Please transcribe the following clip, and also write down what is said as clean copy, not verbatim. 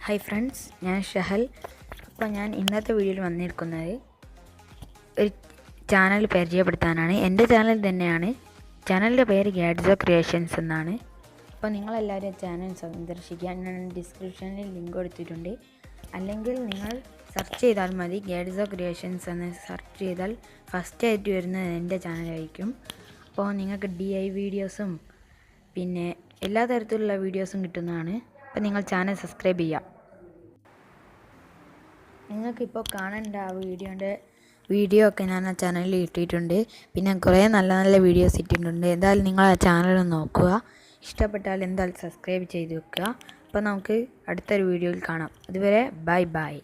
Hi friends, ഞാൻ ഷഹൽ. അപ്പോൾ ഞാൻ ഇന്നത്തെ വീഡിയോയിൽ വന്നിരിക്കുന്നത് ഒരു ചാനൽ പരിചയപ്പെടുത്താനാണ്. എൻ്റെ ചാനൽ തന്നെയാണ്. ചാനലിൻ്റെ പേര് ഗാഡ്സോ ക്രിയേഷൻസ് എന്നാണ്. അപ്പോൾ നിങ്ങളെല്ലാവരും ചാനൽ സന്ദർശിക്കുക. ഞാൻ ഡിസ്ക്രിപ്ഷനിൽ ലിങ്ക് കൊടുത്തിട്ടുണ്ട്. അല്ലെങ്കിൽ നിങ്ങൾ സെർച്ച് ചെയ്താൽ മതി, ഗാഡ്സോ ക്രിയേഷൻസ് എന്ന് സെർച്ച് ചെയ്താൽ ഫസ്റ്റ് ആയിട്ട് വരുന്നത് എൻ്റെ ചാനലായിരിക്കും. അപ്പോൾ നിങ്ങൾക്ക് DIY വീഡിയോസും പിന്നെ എല്ലാ തരത്തിലുള്ള വീഡിയോസും കിട്ടുന്നതാണ്. അപ്പോൾ നിങ്ങൾ ചാനൽ സബ്സ്ക്രൈബ് ചെയ്യുക. നിങ്ങൾക്കിപ്പോൾ കാണേണ്ട ആ വീഡിയോ ഒക്കെ ഞാൻ ആ ചാനലിൽ ഇട്ടിട്ടുണ്ട്. പിന്നെ കുറേ നല്ല നല്ല വീഡിയോസ് ഇട്ടിട്ടുണ്ട്. എന്തായാലും നിങ്ങൾ ആ ചാനൽ നോക്കുക. ഇഷ്ടപ്പെട്ടാൽ എന്തായാലും സബ്സ്ക്രൈബ് ചെയ്ത് വെക്കുക. അപ്പോൾ നമുക്ക് അടുത്തൊരു വീഡിയോയിൽ കാണാം. അതുവരെ ബൈ ബൈ.